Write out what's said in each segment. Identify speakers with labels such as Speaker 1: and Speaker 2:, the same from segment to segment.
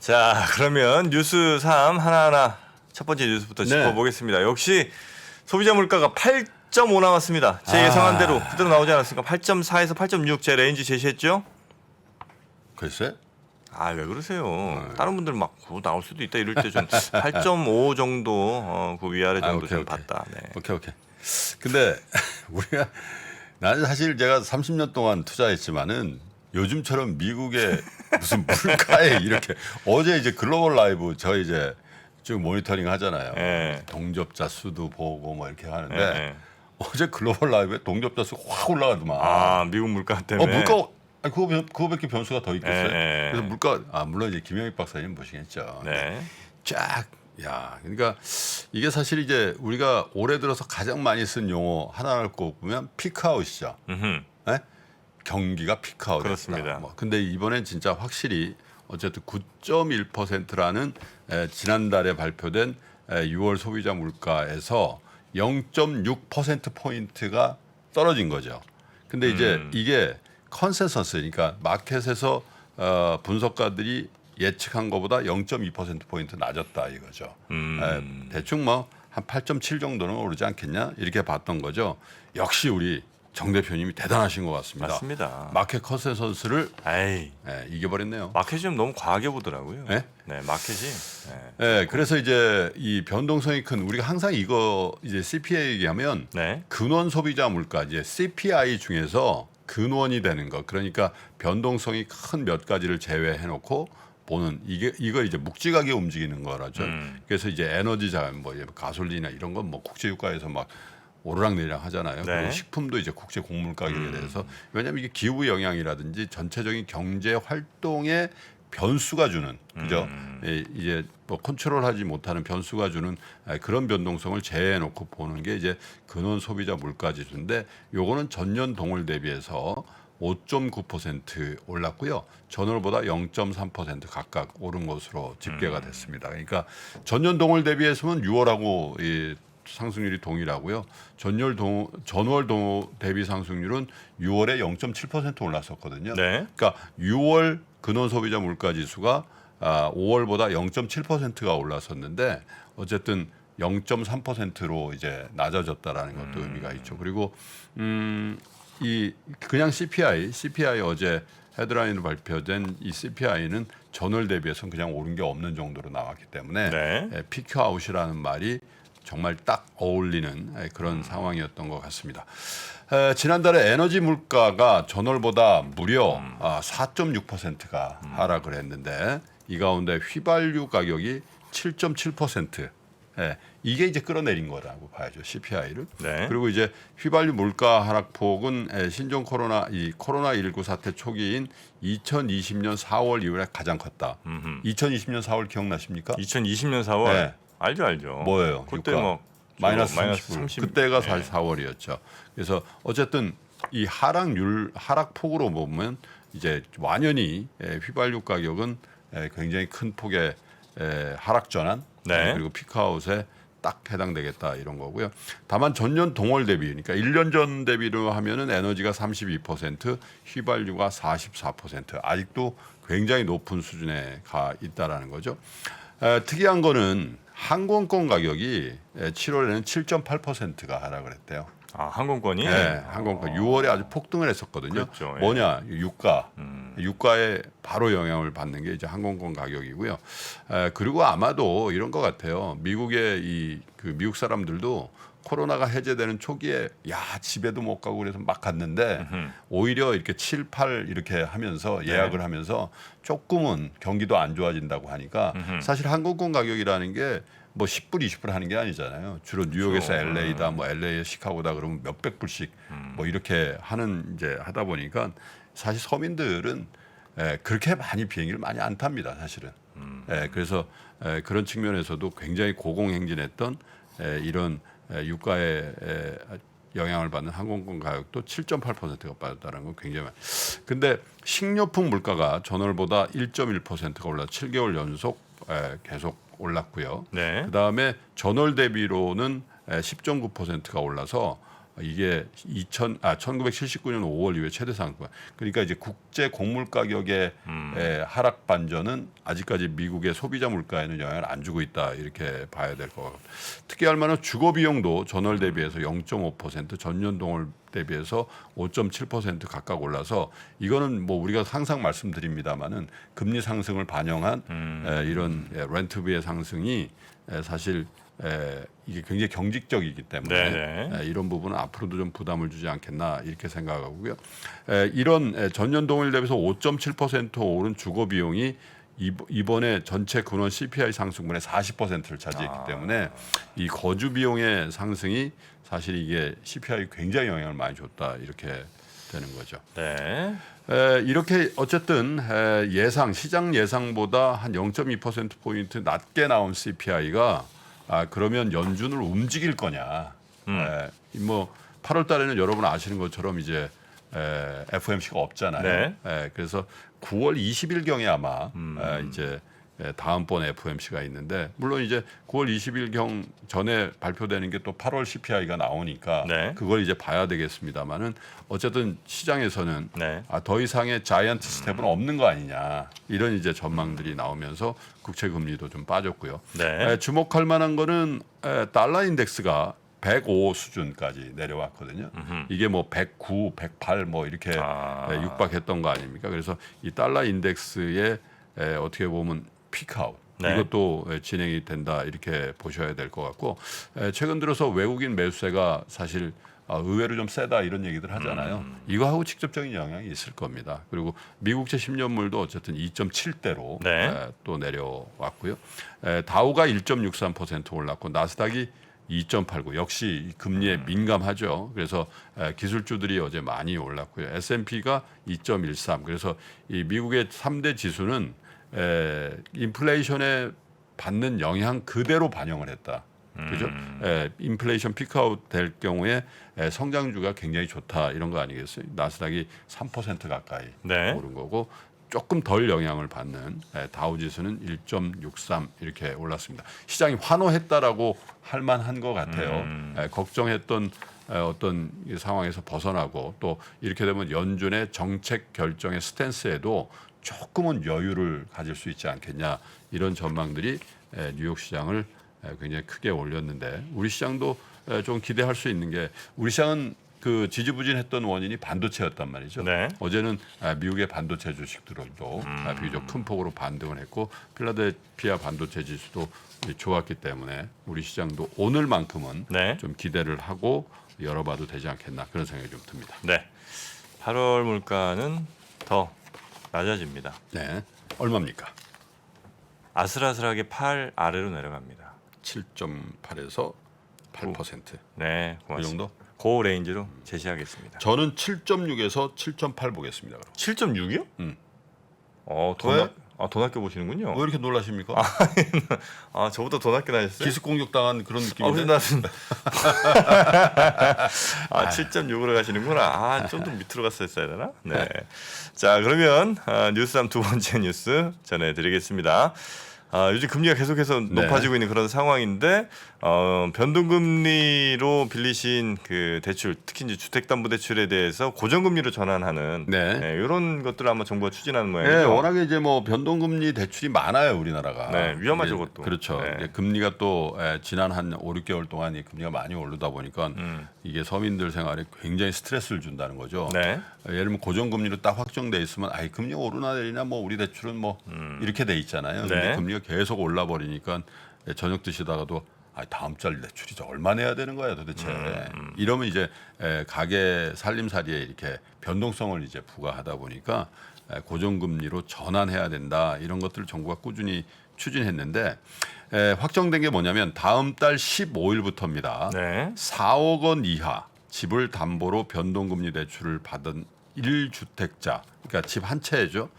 Speaker 1: 자, 그러면 뉴스 3 하나하나 첫 번째 뉴스부터 짚어보겠습니다. 역시 소비자 물가가 8.5 나왔습니다. 제 예상한 대로 그대로 나오지 않았습니까? 8.4에서 8.6 제 레인지 제시했죠?
Speaker 2: 글쎄.
Speaker 1: 아, 왜 그러세요? 다른 분들 막 그거 나올 수도 있다 이럴 때 좀 8.5 정도 그 위아래 정도 좀 봤다. 네.
Speaker 2: 오케이. 근데 우리가 나는 사실 제가 30년 동안 투자했지만은 요즘처럼 미국의 무슨 물가에 이렇게 어제 이제 글로벌 라이브 저 이제 쭉 모니터링 하잖아요.
Speaker 1: 네.
Speaker 2: 동접자 수도 보고 뭐 이렇게 하는데
Speaker 1: 네.
Speaker 2: 어제 글로벌 라이브에 동접자 수가 확 올라가더만.
Speaker 1: 아, 미국 물가 때문에.
Speaker 2: 물가 아니, 그거밖에 변수가 더 있겠어요.
Speaker 1: 네.
Speaker 2: 그래서 물가 물론 이제 김영익 박사님 보시겠죠.
Speaker 1: 네.
Speaker 2: 그러니까 이게 사실 이제 우리가 올해 들어서 가장 많이 쓴 용어 하나를 꼽으면 피크아웃이죠. 네? 경기가 피크아웃.
Speaker 1: 그렇습니다.
Speaker 2: 근데 이번엔 진짜 확실히 어쨌든 9.1%라는 지난달에 발표된 6월 소비자 물가에서 0.6% 포인트가 떨어진 거죠. 근데 이제 이게 컨센서스, 그러니까 마켓에서 분석가들이 예측한 것보다 0.2% 포인트 낮았다 이거죠. 대충 뭐 한 8.7 정도는 오르지 않겠냐 이렇게 봤던 거죠. 역시 우리 정 대표님이 대단하신 것 같습니다.
Speaker 1: 맞습니다.
Speaker 2: 마켓 컨센서스를
Speaker 1: 에이,
Speaker 2: 이겨버렸네요.
Speaker 1: 마켓이 좀 너무 과하게 보더라고요.
Speaker 2: 네?
Speaker 1: 네, 마켓이.
Speaker 2: 그래서 이제 이 변동성이 큰 우리가 항상 이거 이제 CPI 얘기하면
Speaker 1: 네.
Speaker 2: 근원 소비자 물가 이제 CPI 중에서 근원이 되는 거. 그러니까 변동성이 큰 몇 가지를 제외해 놓고 보는 이걸 이제 묵직하게 움직이는 거라죠. 그래서 이제 에너지 자원 뭐 가솔린이나 이런 건 뭐 국제 유가에서 막 오르락내리락 하잖아요.
Speaker 1: 네.
Speaker 2: 그리고 식품도 이제 국제 곡물 가격에 대해서 왜냐하면 이게 기후 영향이라든지 전체적인 경제 활동에 변수가 주는 그죠? 이제 뭐 컨트롤하지 못하는 변수가 주는 그런 변동성을 제외해 놓고 보는 게 이제 근원 소비자 물가 지수인데 요거는 전년 동월 대비해서 5.9% 올랐고요. 전월보다 0.3% 각각 오른 것으로 집계가 됐습니다. 그러니까 전년 동월 대비해서는 6월하고 이 상승률이 동일하고요. 전월 대비 상승률은 6월에 0.7% 올랐었거든요.
Speaker 1: 네.
Speaker 2: 그러니까 6월 근원 소비자 물가 지수가 5월보다 0.7%가 올랐었는데 어쨌든 0.3%로 이제 낮아졌다라는 것도 의미가 있죠. 그리고 이 그냥 CPI 어제 헤드라인으로 발표된 이 CPI는 전월 대비해서는 그냥 오른 게 없는 정도로 나왔기 때문에
Speaker 1: 네.
Speaker 2: 피크아웃이라는 말이 정말 딱 어울리는 그런 상황이었던 것 같습니다. 지난달에 에너지 물가가 전월보다 무려 4.6%가 하락을 했는데 이 가운데 휘발유 가격이 7.7%. 이게 이제 끌어내린 거라고 봐야죠. CPI를.
Speaker 1: 네.
Speaker 2: 그리고 이제 휘발유 물가 하락폭은 신종 코로나19 사태 초기인 2020년 4월 이후에 가장 컸다. 2020년 4월 기억나십니까?
Speaker 1: 2020년 4월.
Speaker 2: 네.
Speaker 1: 알죠.
Speaker 2: 뭐예요?
Speaker 1: 그때
Speaker 2: 유가.
Speaker 1: 뭐
Speaker 2: 마이너스
Speaker 1: 마이너스
Speaker 2: 30. 그때가 사실 4월이었죠. 그래서 어쨌든 이 하락폭으로 보면 이제 완연히 휘발유 가격은 굉장히 큰 폭의 하락 전환
Speaker 1: 네.
Speaker 2: 그리고 피크아웃에 딱 해당되겠다 이런 거고요. 다만 전년 동월 대비, 그러니까 1년 전 대비로 하면은 에너지가 32%, 휘발유가 44%, 아직도 굉장히 높은 수준에 가 있다라는 거죠. 특이한 거는 항공권 가격이 7월에는 7.8%가 하락을 했대요.
Speaker 1: 아, 항공권이.
Speaker 2: 네, 항공권 6월에 아주 폭등을 했었거든요.
Speaker 1: 그렇죠. 예.
Speaker 2: 뭐냐, 유가에 바로 영향을 받는 게 이제 항공권 가격이고요. 그리고 아마도 이런 것 같아요. 미국의 미국 사람들도 코로나가 해제되는 초기에 집에도 못 가고 그래서 막 갔는데 오히려 이렇게 7, 8 이렇게 하면서 예약을 하면서 조금은 경기도 안 좋아진다고 하니까 사실 항공권 가격이라는 게 뭐 10불, 20불 하는 게 아니잖아요. 주로 뉴욕에서 LA다, 뭐 LA에서 시카고다 그러면 몇백 불씩 뭐 이렇게 하다 보니까 사실 서민들은 그렇게 많이 비행기를 많이 안 탑니다, 사실은. 그래서 그런 측면에서도 굉장히 고공행진했던 이런 유가에 영향을 받는 항공권 가격도 7.8%가 빠졌다는 건 굉장히 많아요. 근데 식료품 물가가 전월보다 1.1%가 올라 7개월 연속 계속 올랐고요.
Speaker 1: 네.
Speaker 2: 그다음에 전월 대비로는 10.9%가 올라서 이게 1979년 5월 이후에 최대 상승. 그러니까 이제 국제 곡물 가격의 하락 반전은 아직까지 미국의 소비자 물가에는 영향을 안 주고 있다 이렇게 봐야 될 것 같고, 특이할 만한 주거 비용도 전월 대비해서 0.5%, 전년 동월 대비해서 5.7% 각각 올라서 이거는 뭐 우리가 항상 말씀드립니다만은 금리 상승을 반영한 이런 렌트비의 상승이 사실 이게 굉장히 경직적이기 때문에 이런 부분은 앞으로도 좀 부담을 주지 않겠나 이렇게 생각하고요. 이런 전년 동일 대비해서 5.7% 오른 주거 비용이 이번에 전체 근원 CPI 상승분의 40%를 차지했기 때문에 이 거주 비용의 상승이 사실 이게 CPI에 굉장히 영향을 많이 줬다 이렇게 되는 거죠.
Speaker 1: 네.
Speaker 2: 이렇게 어쨌든 시장 예상보다 한 0.2% 포인트 낮게 나온 CPI가 그러면 연준을 움직일 거냐? 뭐 8월 달에는 여러분 아시는 것처럼 이제 FOMC가 없잖아요. 그래서 9월 20일 경에 아마 이제 다음번 FOMC가 있는데, 물론 이제 9월 20일 경 전에 발표되는 게 또 8월 CPI가 나오니까 그걸 이제 봐야 되겠습니다만은 어쨌든 시장에서는 더 이상의 자이언트 스텝은 없는 거 아니냐 이런 이제 전망들이 나오면서 국채 금리도 좀 빠졌고요. 주목할 만한 거는 달러 인덱스가 105 수준까지 내려왔거든요. 이게 뭐 109, 108 뭐 이렇게 육박했던 거 아닙니까? 그래서 이 달러 인덱스의 어떻게 보면 피크아웃 이것도 진행이 된다 이렇게 보셔야 될 것 같고, 최근 들어서 외국인 매수세가 사실 의외로 좀 세다 이런 얘기들 하잖아요. 이거하고 직접적인 영향이 있을 겁니다. 그리고 미국채 10년물도 어쨌든 2.7대로 또 내려왔고요. 다우가 1.63% 올랐고 나스닥이 2.89, 역시 금리에 민감하죠. 그래서 기술주들이 어제 많이 올랐고요. S&P가 2.13. 그래서 이 미국의 3대 지수는 인플레이션에 받는 영향 그대로 반영을 했다. 그죠? 인플레이션 피크아웃 될 경우에 성장주가 굉장히 좋다 이런 거 아니겠어요? 나스닥이 3% 가까이 오른 거고, 조금 덜 영향을 받는 다우지수는 1.63 이렇게 올랐습니다. 시장이 환호했다라고 할 만한 것 같아요. 걱정했던 어떤 상황에서 벗어나고, 또 이렇게 되면 연준의 정책 결정의 스탠스에도 조금은 여유를 가질 수 있지 않겠냐 이런 전망들이 뉴욕 시장을 굉장히 크게 올렸는데, 우리 시장도 좀 기대할 수 있는 게, 우리 시장은 그 지지부진했던 원인이 반도체였단 말이죠. 어제는 미국의 반도체 주식들도 비교적 큰 폭으로 반등을 했고, 필라델피아 반도체 지수도 좋았기 때문에 우리 시장도 오늘만큼은 좀 기대를 하고 열어봐도 되지 않겠나 그런 생각이 좀 듭니다.
Speaker 1: 8월 물가는 더 낮아집니다.
Speaker 2: 얼마입니까?
Speaker 1: 아슬아슬하게 8 아래로 내려갑니다.
Speaker 2: 7.8에서 8%.
Speaker 1: 네, 고맙습니다.
Speaker 2: 이 정도?
Speaker 1: 그 레인지로 제시하겠습니다.
Speaker 2: 저는 7.6에서 7.8 보겠습니다. 그럼.
Speaker 1: 7.6이요? 더 낮게 보시는군요.
Speaker 2: 왜 이렇게 놀라십니까?
Speaker 1: 저보다 더 낮게 나셨어요?
Speaker 2: 기습 공격당한 그런 느낌인데.
Speaker 1: 낮은. 7.6으로 가시는구나. 좀 더 밑으로 갔었어야 되나? 자, 그러면 뉴스함 두 번째 뉴스 전해드리겠습니다. 요즘 금리가 계속해서 높아지고 있는 그런 상황인데, 변동금리로 빌리신 그 대출, 특히 이제 주택담보대출에 대해서 고정금리로 전환하는 이런 것들을 아마 정부가 추진하는 모양이죠.
Speaker 2: 워낙에 이제 뭐 변동금리 대출이 많아요 우리나라가.
Speaker 1: 위험하죠, 그것도.
Speaker 2: 그렇죠. 금리가 또 지난 한 5, 6개월 동안 이 금리가 많이 오르다 보니까 이게 서민들 생활에 굉장히 스트레스를 준다는 거죠. 예를 들면 고정금리로 딱 확정돼 있으면 금리 오르나 내리나 뭐 우리 대출은 뭐 이렇게 돼 있잖아요. 근데 금리가 계속 올라 버리니까 저녁 드시다가도 다음 달 대출이 얼마 내야 되는 거야 도대체. 이러면 이제 가계 살림살이에 이렇게 변동성을 이제 부과하다 보니까 고정금리로 전환해야 된다 이런 것들을 정부가 꾸준히 추진했는데, 확정된 게 뭐냐면 다음 달 15일부터입니다. 4억 원 이하 집을 담보로 변동금리 대출을 받은 1주택자, 그러니까 집 한 채죠.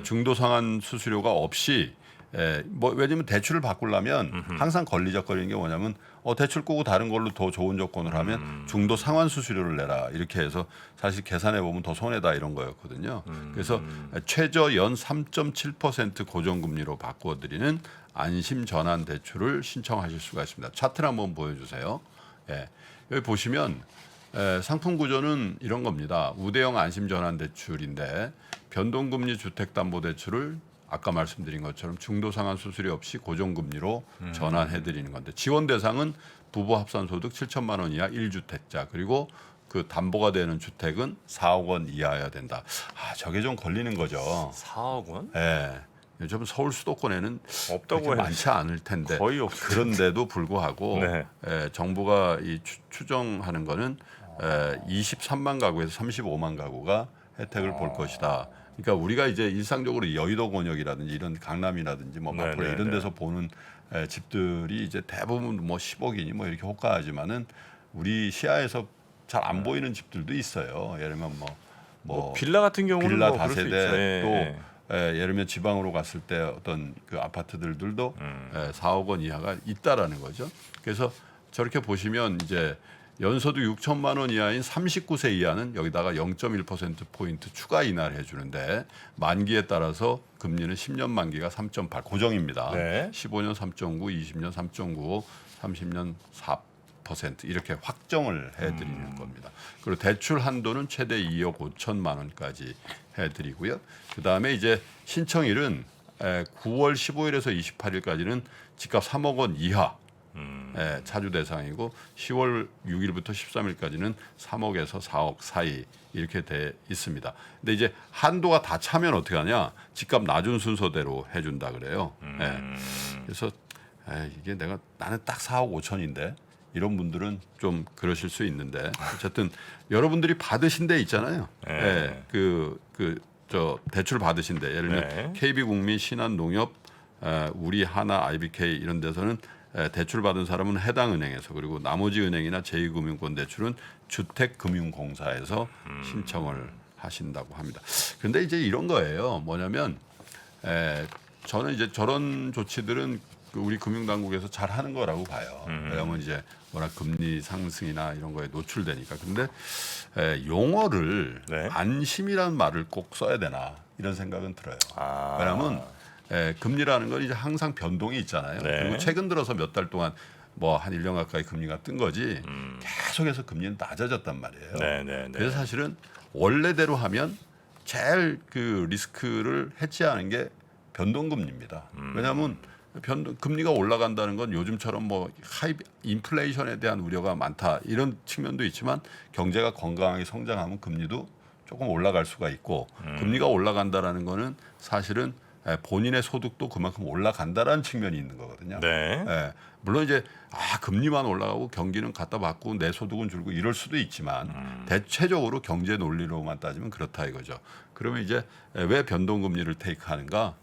Speaker 2: 중도 상환 수수료가 없이, 왜냐면 대출을 바꾸려면 항상 걸리적거리는 게 뭐냐면 대출 꾸고 다른 걸로 더 좋은 조건을 하면 중도 상환 수수료를 내라 이렇게 해서 사실 계산해 보면 더 손해다 이런 거였거든요. 그래서 최저 연 3.7% 고정금리로 바꿔드리는 안심 전환 대출을 신청하실 수가 있습니다. 차트를 한번 보여주세요. 여기 보시면 상품 구조는 이런 겁니다. 우대형 안심 전환 대출인데 변동금리 주택담보대출을 아까 말씀드린 것처럼 중도 상환 수수료 없이 고정금리로 전환해 드리는 건데 지원 대상은 부부 합산 소득 7천만 원 이하 1주택자 그리고 그 담보가 되는 주택은 4억 원 이하여야 된다. 아, 저게 좀 걸리는 거죠.
Speaker 1: 4억 원?
Speaker 2: 예. 요즘 서울 수도권에는
Speaker 1: 없다고
Speaker 2: 그렇게
Speaker 1: 해요.
Speaker 2: 많지 않을 텐데
Speaker 1: 거의 없어요.
Speaker 2: 그런데도 불구하고
Speaker 1: 네.
Speaker 2: 정부가 이 추정하는 거는 23만 가구에서 35만 가구가 혜택을 볼 것이다. 그러니까 우리가 이제 일상적으로 여의도 권역이라든지 이런 강남이라든지 뭐
Speaker 1: 네,
Speaker 2: 마포
Speaker 1: 네,
Speaker 2: 이런
Speaker 1: 네.
Speaker 2: 데서 보는 집들이 이제 대부분 뭐 10억이니 뭐 이렇게 호가하지만은 우리 시야에서 잘 안 보이는 집들도 있어요. 예를 들면
Speaker 1: 뭐 빌라 같은 경우는
Speaker 2: 빌라
Speaker 1: 뭐 그럴 수 있죠. 예,
Speaker 2: 다세대 또
Speaker 1: 예.
Speaker 2: 예를 들면 지방으로 갔을 때 어떤 그 아파트들도 4억 원 이하가 있다라는 거죠. 그래서 저렇게 보시면 이제 연소득 6천만 원 이하인 39세 이하는 여기다가 0.1% 포인트 추가 인하를 해주는데 만기에 따라서 금리는 10년 만기가 3.8 고정입니다.
Speaker 1: 네.
Speaker 2: 15년 3.9, 20년 3.95, 30년 4% 이렇게 확정을 해드리는 겁니다. 그리고 대출 한도는 최대 2억 5천만 원까지 해드리고요. 그 다음에 이제 신청일은 9월 15일에서 28일까지는 집값 3억 원 이하 차주 대상이고 10월 6일부터 13일까지는 3억에서 4억 사이 이렇게 돼 있습니다. 근데 이제 한도가 다 차면 어떻게 하냐? 집값 낮은 순서대로 해준다 그래요. 그래서 이게 나는 딱 4억 5천인데 이런 분들은 좀 그러실 수 있는데 어쨌든 여러분들이 받으신 데 있잖아요. 저 대출 받으신 데 예를 들면 KB국민, 신한농협, 우리 하나, IBK 이런 데서는 대출 받은 사람은 해당 은행에서 그리고 나머지 은행이나 제2금융권 대출은 주택금융공사에서 신청을 하신다고 합니다. 그런데 이제 이런 거예요. 뭐냐면 저는 이제 저런 조치들은 우리 금융당국에서 잘 하는 거라고 봐요. 왜냐하면 이제 워낙 금리 상승이나 이런 거에 노출되니까. 근데 용어를
Speaker 1: 네.
Speaker 2: 안심이라는 말을 꼭 써야 되나 이런 생각은 들어요. 왜냐하면 금리라는 건 이제 항상 변동이 있잖아요.
Speaker 1: 네.
Speaker 2: 그리고 최근 들어서 몇 달 동안 뭐 한 1년 가까이 금리가 뜬 거지 계속해서 금리는 낮아졌단 말이에요.
Speaker 1: 네.
Speaker 2: 그래서 사실은 원래대로 하면 제일 그 리스크를 해지하는 게 변동금리입니다. 왜냐하면 금리가 올라간다는 건 요즘처럼 뭐 하이 인플레이션에 대한 우려가 많다 이런 측면도 있지만 경제가 건강하게 성장하면 금리도 조금 올라갈 수가 있고 금리가 올라간다라는 거는 사실은 본인의 소득도 그만큼 올라간다라는 측면이 있는 거거든요.
Speaker 1: 네.
Speaker 2: 물론 이제 금리만 올라가고 경기는 갖다 받고 내 소득은 줄고 이럴 수도 있지만 대체적으로 경제 논리로만 따지면 그렇다 이거죠. 그러면 이제 왜 변동금리를 테이크하는가?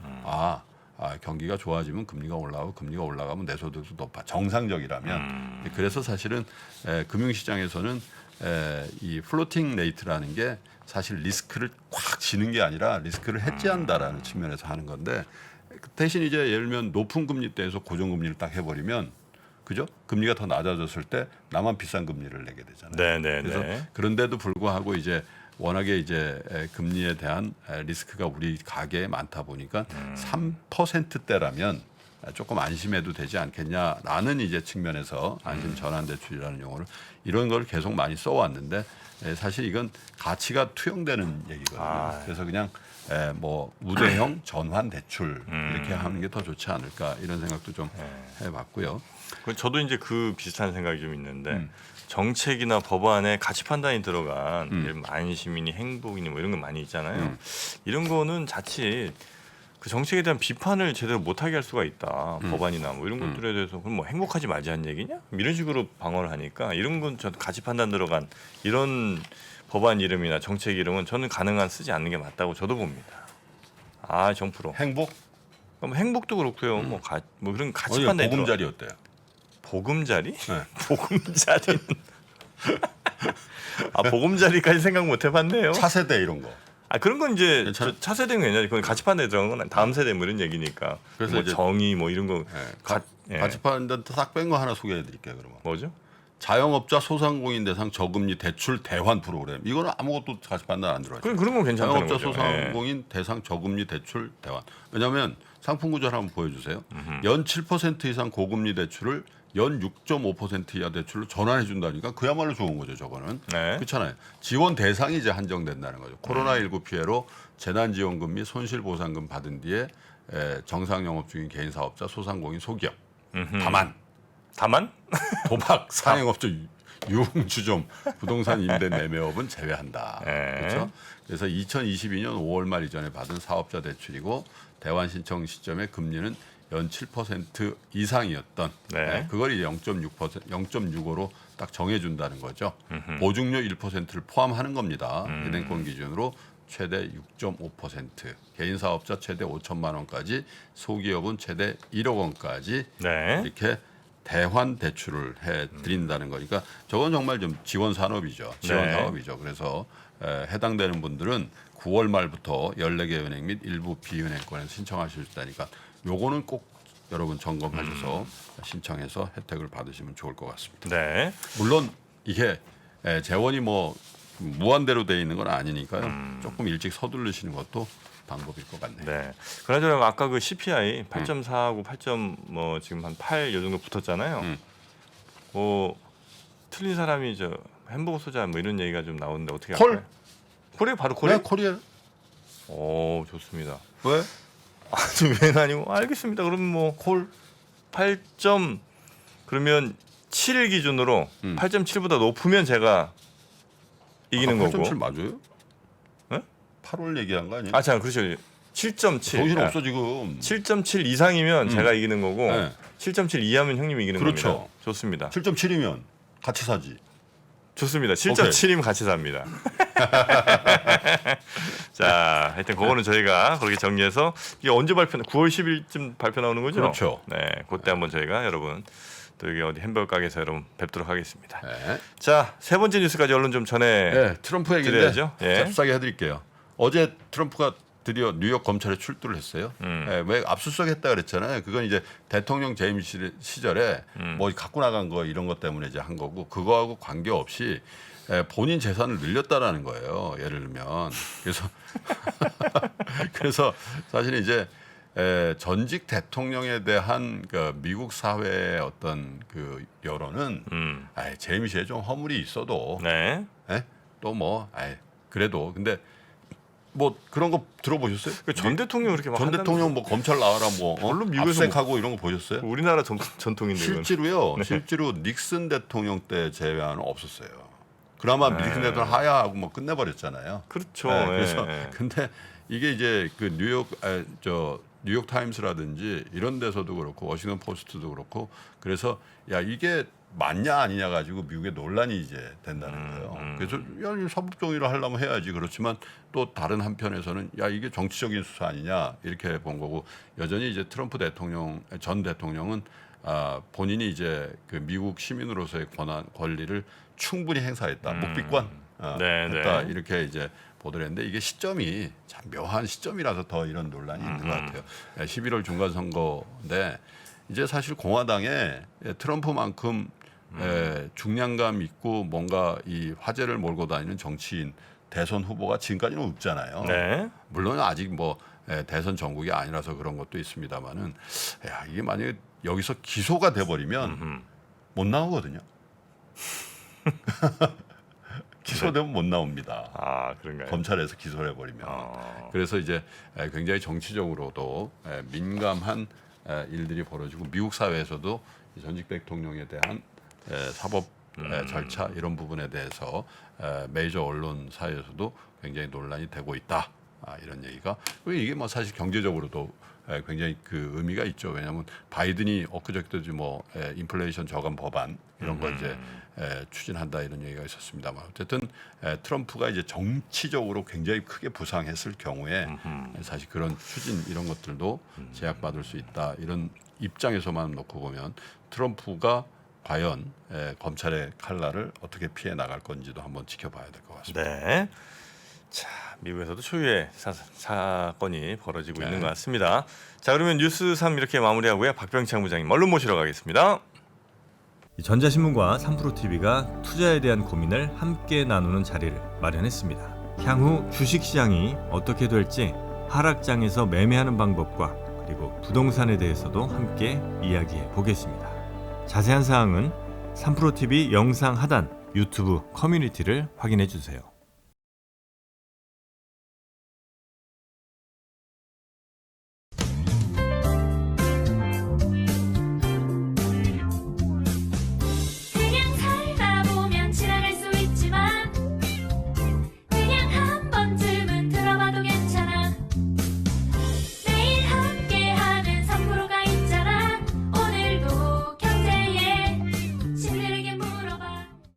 Speaker 2: 경기가 좋아지면 금리가 올라가고 금리가 올라가면 내 소득도 높아. 정상적이라면. 그래서 사실은 금융시장에서는 이 플로팅 레이트라는 게 사실 리스크를 꽉 지는 게 아니라 리스크를 해지한다라는 측면에서 하는 건데 대신 이제 예를 들면 높은 금리 대에서 고정금리를 딱 해버리면 그죠? 금리가 더 낮아졌을 때 나만 비싼 금리를 내게 되잖아요.
Speaker 1: 네.
Speaker 2: 그래서 그런데도 불구하고 이제 워낙에 이제 금리에 대한 리스크가 우리 가계에 많다 보니까 3%대라면 조금 안심해도 되지 않겠냐라는 이제 측면에서 안심 전환 대출이라는 용어를 이런 걸 계속 많이 써왔는데 사실 이건 가치가 투영되는 얘기거든요. 그래서 그냥 뭐 우대형 전환 대출 이렇게 하는 게 더 좋지 않을까 이런 생각도 좀 해봤고요.
Speaker 1: 저도 이제 그 비슷한 생각이 좀 있는데 정책이나 법안에 가치 판단이 들어간 예를 들면 안심이니 행복이니 뭐 이런 거 많이 있잖아요. 이런 거는 자칫 그 정책에 대한 비판을 제대로 못하게 할 수가 있다. 법안이나 뭐 이런 것들에 대해서 그럼 뭐 행복하지 말자는 얘기냐? 이런 식으로 방어를 하니까 이런 건 저 가치 판단 들어간 이런 법안 이름이나 정책 이름은 저는 가능한 쓰지 않는 게 맞다고 저도 봅니다. 정프로.
Speaker 2: 행복?
Speaker 1: 그럼 행복도 그렇고요. 뭐 그런 가치 판단이
Speaker 2: 보금자리 어때요?
Speaker 1: 보금자리?
Speaker 2: 네.
Speaker 1: 보금자리는 보금자리까지 생각 못 해봤네요.
Speaker 2: 차세대 이런 거.
Speaker 1: 그런 건 이제
Speaker 2: 괜찮아?
Speaker 1: 차세대는 괜찮지. 그건 가치 판단에 들어간 건 다음 세대 뭐 이런 얘기니까.
Speaker 2: 그래서
Speaker 1: 뭐
Speaker 2: 이제
Speaker 1: 정의 뭐 이런 거.
Speaker 2: 가치 판단 딱 뺀 거 하나 소개해드릴게요. 그러면
Speaker 1: 뭐죠?
Speaker 2: 자영업자 소상공인 대상 저금리 대출 대환 프로그램. 이거는 아무것도 가치 판단 안 들어가죠.
Speaker 1: 그런 건 괜찮다는
Speaker 2: 자영업자
Speaker 1: 거죠.
Speaker 2: 소상공인 대상 저금리 대출 대환. 왜냐하면 상품 구조를 한번 보여주세요. 연 7% 이상 고금리 대출을 연 6.5% 이하 대출로 전환해 준다니까 그야말로 좋은 거죠. 저거는.
Speaker 1: 네.
Speaker 2: 그렇잖아요. 지원 대상이 이제 한정된다는 거죠. 코로나19 피해로 재난지원금 및 손실보상금 받은 뒤에 정상 영업 중인 개인 사업자, 소상공인, 소기업. 다만 도박, 상행업체, 유흥주점, 부동산 임대 매매업은 제외한다.
Speaker 1: 네.
Speaker 2: 그렇죠? 그래서 2022년 5월 말 이전에 받은 사업자 대출이고 대환 신청 시점에 금리는 연 7% 이상이었던
Speaker 1: 네.
Speaker 2: 그걸 이제 0.65로 딱 정해준다는 거죠. 보증료 1%를 포함하는 겁니다. 은행권 기준으로 최대 6.5%, 개인 사업자 최대 5천만 원까지, 소기업은 최대 1억 원까지
Speaker 1: 네.
Speaker 2: 이렇게 대환 대출을 해 드린다는 거니까 저건 정말 좀 지원 산업이죠. 지원
Speaker 1: 네.
Speaker 2: 사업이죠. 그래서 해당되는 분들은 9월 말부터 14개 은행 및 일부 비은행권에서 신청하실 수 있다니까 요거는 꼭 여러분 점검하셔서 신청해서 혜택을 받으시면 좋을 것 같습니다.
Speaker 1: 네.
Speaker 2: 물론 이게 재원이 뭐 무한대로 돼 있는 건 아니니까요. 조금 일찍 서두르시는 것도 방법일 것 같네요.
Speaker 1: 네. 그나저나 아까 그 CPI 8.4하고 8점 뭐 지금 한 8 요 정도 붙었잖아요. 뭐 틀린 사람이 저 햄버거 소자 뭐 이런 얘기가 좀 나오는데 어떻게
Speaker 2: 콜?
Speaker 1: 할까요? 콜이 바로 콜이?
Speaker 2: 네, 코리아.
Speaker 1: 오, 좋습니다.
Speaker 2: 왜?
Speaker 1: 아주 웬 아니고 알겠습니다. 그럼 뭐 콜 8점 그러면 7일 기준으로 8.7보다 높으면 제가 이기는 거고.
Speaker 2: 8.7 맞아요?
Speaker 1: 네?
Speaker 2: 8월 얘기한 거 아니에요?
Speaker 1: 아, 참 그렇죠. 7.7.
Speaker 2: 정신 없어 지금.
Speaker 1: 7.7 이상이면 제가 이기는 거고
Speaker 2: 네.
Speaker 1: 7.7 이하면 형님이 이기는
Speaker 2: 그렇죠.
Speaker 1: 겁니다. 좋습니다.
Speaker 2: 7.7이면 같이 사지.
Speaker 1: 좋습니다. 7.7이면 같이 삽니다. 자, 하여튼 그거는 저희가 그렇게 정리해서 이게 언제 발표? 9월 10일쯤 발표 나오는 거죠?
Speaker 2: 그렇죠.
Speaker 1: 네, 그때 한번 저희가 여러분 또 여기 어디 햄버거 가게에서 여러분 뵙도록 하겠습니다.
Speaker 2: 네.
Speaker 1: 자, 세 번째 뉴스까지 얼른 좀 전해.
Speaker 2: 네, 트럼프 얘기인데
Speaker 1: 드려야죠. 예.
Speaker 2: 잽싸게 해드릴게요. 어제 트럼프가 드디어 뉴욕 검찰에 출두를 했어요. 왜 압수수색했다 그랬잖아요. 그건 이제 대통령 재임 시절에 뭐 갖고 나간 거 이런 것 때문에 이제 한 거고 그거하고 관계 없이 본인 재산을 늘렸다라는 거예요. 예를 들면 그래서 사실 이제 전직 대통령에 대한 그 미국 사회의 어떤 그 여론은 재임 시에 좀 허물이 있어도
Speaker 1: 네.
Speaker 2: 또 뭐 그래도 근데 뭐 그런 거 들어보셨어요?
Speaker 1: 전 대통령 그렇게 막
Speaker 2: 전
Speaker 1: 한다면서.
Speaker 2: 대통령 뭐 검찰 나와라 뭐
Speaker 1: 물론 미국에서
Speaker 2: 압색하고 이런 거 보셨어요?
Speaker 1: 우리나라 전통인데 그건.
Speaker 2: 실제로요. 실제로 닉슨 대통령 때 제외하는 없었어요. 그나마 닉슨 대통령 하야하고 뭐 끝내버렸잖아요.
Speaker 1: 그렇죠.
Speaker 2: 네, 그래서
Speaker 1: 예.
Speaker 2: 근데 이게 이제 그 뉴욕 타임스라든지 이런 데서도 그렇고 워싱턴 포스트도 그렇고 그래서 야 이게 맞냐 아니냐 가지고 미국에 논란이 이제 된다는 거예요. 그래서 야 사법 정의를 하려면 해야지. 그렇지만 또 다른 한편에서는 야 이게 정치적인 수사 아니냐 이렇게 본 거고 여전히 이제 트럼프 전 대통령은 본인이 이제 그 미국 시민으로서의 권리를 충분히 행사했다. 묵비권
Speaker 1: 네,
Speaker 2: 했다.
Speaker 1: 네.
Speaker 2: 이렇게 이제 보도를 했는데 이게 시점이 참 묘한 시점이라서 더 이런 논란이 있는 것 같아요. 11월 중간 선거인데 이제 사실 공화당에 트럼프만큼 중량감 있고 뭔가 이 화제를 몰고 다니는 정치인 대선 후보가 지금까지는 없잖아요.
Speaker 1: 네.
Speaker 2: 물론 아직 뭐 대선 전국이 아니라서 그런 것도 있습니다만은 야 이게 만약에 여기서 기소가 돼버리면 못 나오거든요. 기소되면 못 나옵니다.
Speaker 1: 아, 그런가요?
Speaker 2: 검찰에서 기소를 해버리면. 그래서 이제 굉장히 정치적으로도 민감한 일들이 벌어지고 미국 사회에서도 전직 대통령에 대한 사법 절차 이런 부분에 대해서 메이저 언론사에서도 굉장히 논란이 되고 있다. 이런 얘기가 그리고 이게 뭐 사실 경제적으로도 굉장히 그 의미가 있죠. 왜냐하면 바이든이 엊그저께도 뭐 인플레이션 저감 법안 이런 거 이제 추진한다 이런 얘기가 있었습니다만 어쨌든 트럼프가 이제 정치적으로 굉장히 크게 부상했을 경우에 사실 그런 추진 이런 것들도 제약받을 수 있다 이런 입장에서만 놓고 보면 트럼프가 과연 검찰의 칼날을 어떻게 피해 나갈 건지도 한번 지켜봐야 될 것 같습니다.
Speaker 1: 네. 자, 미국에서도 초유의 사건이 벌어지고 있는 것 같습니다. 자, 그러면 뉴스 3 이렇게 마무리하고요. 박병창 부장님 얼른 모시러 가겠습니다.
Speaker 3: 전자신문과 3프로TV가 투자에 대한 고민을 함께 나누는 자리를 마련했습니다. 향후 주식시장이 어떻게 될지 하락장에서 매매하는 방법과 그리고 부동산에 대해서도 함께 이야기해 보겠습니다. 자세한 사항은 3프로TV 영상 하단 유튜브 커뮤니티를 확인해 주세요.